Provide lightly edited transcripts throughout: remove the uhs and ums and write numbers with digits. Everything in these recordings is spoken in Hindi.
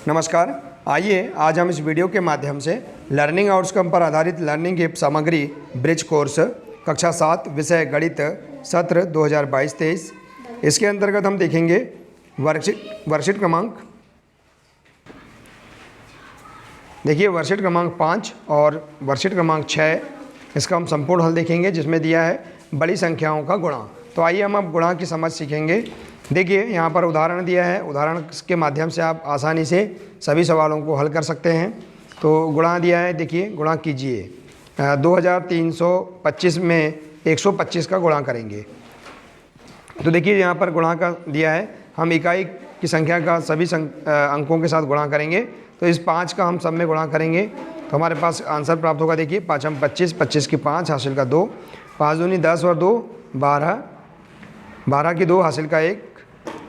नमस्कार। आइए आज हम इस वीडियो के माध्यम से लर्निंग आउटकम पर आधारित लर्निंग एप सामग्री ब्रिज कोर्स कक्षा 7 विषय गणित सत्र 2022-23 इसके अंतर्गत हम देखेंगे वर्कशीट क्रमांक 5 और वर्कशीट क्रमांक 6। इसका हम संपूर्ण हल देखेंगे जिसमें दिया है बड़ी संख्याओं का गुणा। तो आइए हम अब गुणा की समझ सीखेंगे। देखिए यहाँ पर उदाहरण दिया है, उदाहरण के माध्यम से आप आसानी से सभी सवालों को हल कर सकते हैं। तो गुणा दिया है, देखिए गुणा कीजिए। 2325 में 125 का गुणा करेंगे। तो देखिए यहाँ पर गुणा का दिया है, हम इकाई की संख्या का सभी अंकों के साथ गुणा करेंगे। तो इस 5 का हम सब में गुणा करेंगे तो हमारे पास आंसर प्राप्त होगा। देखिए 5 हम 25, 25 की 5 हासिल का 2, 5 दूनी 10 और 2 12, 12 की 2 हासिल का 1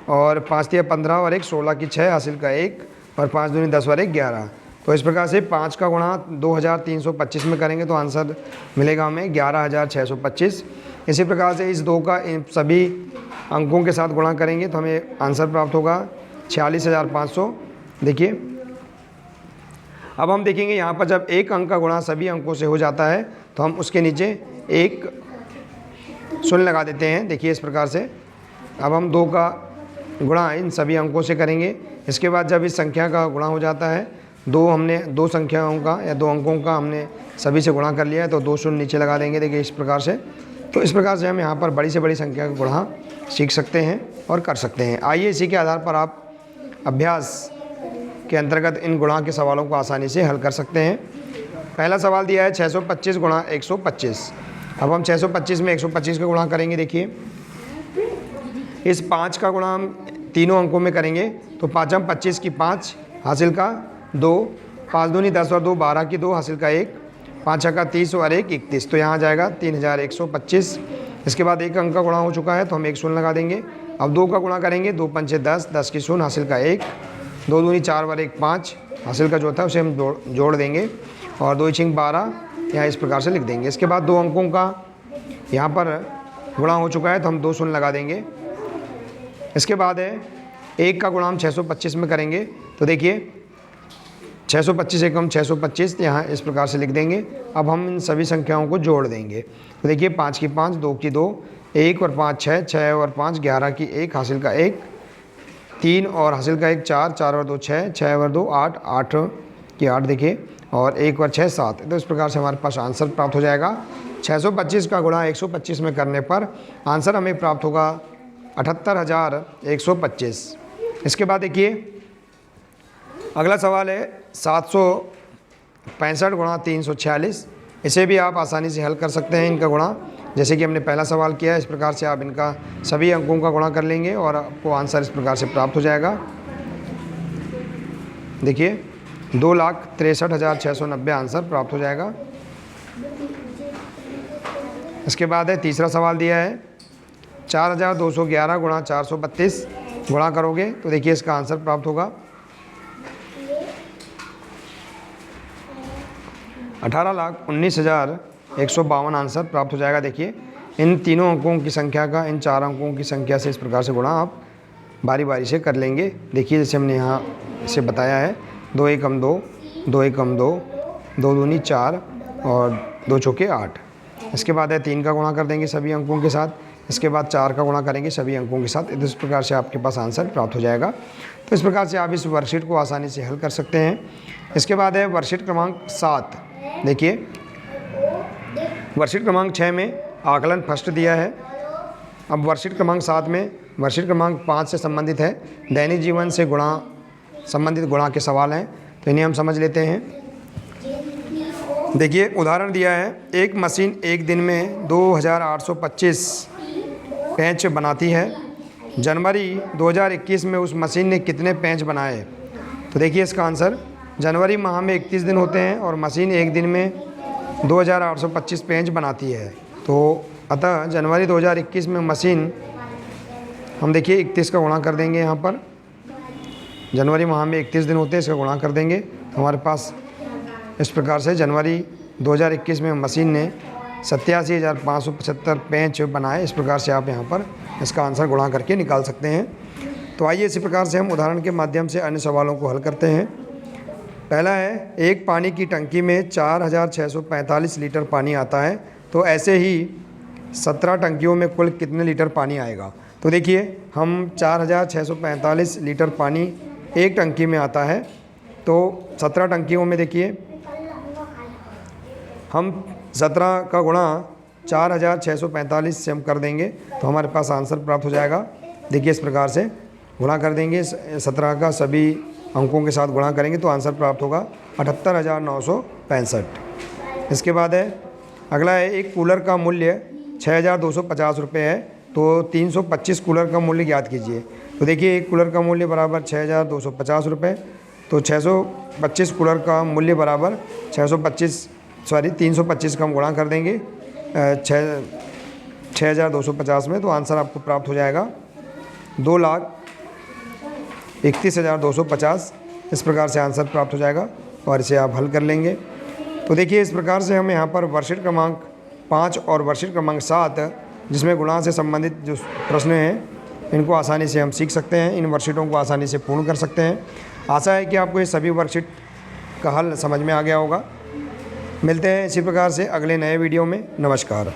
और 5 तिया 15 और 1 16 की 6 हासिल का 1 और 5 दूनी 10 और 1 11। तो इस प्रकार से 5 का गुणा 2325 में करेंगे तो आंसर मिलेगा हमें 11625। इसी प्रकार से इस 2 का इन सभी अंकों के साथ गुणा करेंगे तो हमें आंसर प्राप्त होगा 46500। देखिए अब हम देखेंगे यहाँ पर जब एक अंक का गुणा सभी अंकों से हो जाता है तो हम उसके नीचे एक शून्य लगा देते हैं। देखिए इस प्रकार से अब हम 2 का गुणा इन सभी अंकों से करेंगे। इसके बाद जब इस संख्या का गुणा हो जाता है, हमने 2 संख्याओं का या 2 अंकों का हमने सभी से गुणा कर लिया है तो 2 शून्य नीचे लगा देंगे। देखिए इस प्रकार से। तो इस प्रकार से हम यहाँ पर बड़ी से बड़ी संख्या का गुणा सीख सकते हैं और कर सकते हैं। आइए इसी के आधार पर आप अभ्यास के अंतर्गत इन गुणा के सवालों को आसानी से हल कर सकते हैं। पहला सवाल दिया है 625 गुणा 125। अब हम 625 में 125 का गुणा करेंगे। देखिए इस 5 का गुणा हम तीनों अंकों में करेंगे तो 5 हम 25 की 5 हासिल का 2, 5 दूनी 10 और 2 12 की 2 हासिल का 1, 5 का 30 और 1 31। तो यहाँ जाएगा 3125। इसके बाद एक अंक का गुणा हो चुका है तो हम एक शून्य लगा देंगे। अब 2 का गुणा करेंगे, 2 पंचे 10, 10 की शून्य हासिल का 1, 2 दूनी 4 और 1 5 हासिल का जो था उसे हम जोड़ देंगे और 2 छिंग 12 यहाँ इस प्रकार से लिख देंगे। इसके बाद 2 अंकों का यहाँ पर गुणा हो चुका है तो हम 2 शून्य लगा देंगे। इसके बाद है 1 का गुणा हम 625 में करेंगे तो देखिए 625 एकम 625 यहाँ इस प्रकार से लिख देंगे। अब हम इन सभी संख्याओं को जोड़ देंगे तो देखिए 5 की 5, 2 की 2, 1 और 5 6, 6 और 5 11 की 1 हासिल का 1, 3 और हासिल का 1 4, 4 और 2 6, 6 और 2 8, 8 की 8 देखिए और 1 और 6 7। तो इस प्रकार से हमारे पास आंसर प्राप्त हो जाएगा। 625 का गुणा 125 में करने पर आंसर हमें प्राप्त होगा 78125। इसके बाद देखिए अगला सवाल है 765 गुणा 346। इसे भी आप आसानी से हल कर सकते हैं इनका गुणा, जैसे कि हमने पहला सवाल किया है। इस प्रकार से आप इनका सभी अंकों का गुणा कर लेंगे और आपको आंसर इस प्रकार से प्राप्त हो जाएगा। देखिए 2,63,690 आंसर प्राप्त हो जाएगा। इसके बाद है तीसरा सवाल दिया है 4211 गुणा 432 गुणा करोगे तो देखिए इसका आंसर प्राप्त होगा 18,19,152 आंसर प्राप्त हो जाएगा। देखिए इन तीनों अंकों की संख्या का इन 4 अंकों की संख्या से इस प्रकार से गुणा आप बारी बारी से कर लेंगे। देखिए जैसे हमने यहाँ इसे बताया है 2 एकम 2, 2 एकम 2, 2 दूनी 4 और 2 चौके 8। इसके बाद है 3 का गुणा कर देंगे सभी अंकों के साथ। इसके बाद 4 का गुणा करेंगे सभी अंकों के साथ। इस प्रकार से आपके पास आंसर प्राप्त हो जाएगा। तो इस प्रकार से आप इस वर्कशीट को आसानी से हल कर सकते हैं। इसके बाद है वर्कशीट क्रमांक 7। देखिए वर्कशीट क्रमांक 6 में आकलन फर्स्ट दिया है। अब वर्कशीट क्रमांक 7 में वर्कशीट क्रमांक 5 से संबंधित है, दैनिक जीवन से संबंधित गुणा के सवाल हैं तो इन्हें हम समझ लेते हैं। देखिए उदाहरण दिया है, एक मशीन एक दिन में 2825 पेंच बनाती है। जनवरी 2021 में उस मशीन ने कितने पेंच बनाए? तो देखिए इसका आंसर, जनवरी माह में 31 दिन होते हैं और मशीन एक दिन में 2825 पेंच बनाती है। तो अतः जनवरी 2021 में मशीन हम देखिए 31 का गुणा कर देंगे। यहाँ पर जनवरी माह में 31 दिन होते हैं, इसका गुणा कर देंगे तो हमारे पास इस प्रकार से जनवरी 2021 में मशीन ने 87,575 पेंच बनाए। इस प्रकार से आप यहाँ पर इसका आंसर गुणा करके निकाल सकते हैं। तो आइए इसी प्रकार से हम उदाहरण के माध्यम से अन्य सवालों को हल करते हैं। पहला है, एक पानी की टंकी में 4645 लीटर पानी आता है, तो ऐसे ही 17 टंकियों में कुल कितने लीटर पानी आएगा। तो देखिए हम 4645 लीटर पानी एक टंकी में आता है, तो 17 टंकियों में देखिए हम 17 का गुणा 4645 से हम कर देंगे तो हमारे पास आंसर प्राप्त हो जाएगा। देखिए इस प्रकार से गुणा कर देंगे, 17 का सभी अंकों के साथ गुणा करेंगे तो आंसर प्राप्त होगा 78,965। इसके बाद है अगला है, एक कूलर का मूल्य 6,250 रुपये है, तो 325 कूलर का मूल्य ज्ञात कीजिए। तो देखिए एक कूलर का मूल्य बराबर 6,250 रुपये, तो 625 कूलर का मूल्य बराबर 325 का हम गुणा कर देंगे 6,250 में, तो आंसर आपको प्राप्त हो जाएगा 2,31,250। इस प्रकार से आंसर प्राप्त हो जाएगा और इसे आप हल कर लेंगे। तो देखिए इस प्रकार से हम यहाँ पर वर्कशीट क्रमांक 5 और वर्कशीट क्रमांक 7 जिसमें गुणा से संबंधित जो प्रश्न हैं इनको आसानी से हम सीख सकते हैं, इन वर्कशीटों को आसानी से पूर्ण कर सकते हैं। आशा है कि आपको ये सभी वर्कशीट का हल समझ में आ गया होगा। मिलते हैं इसी प्रकार से अगले नए वीडियो में। नमस्कार।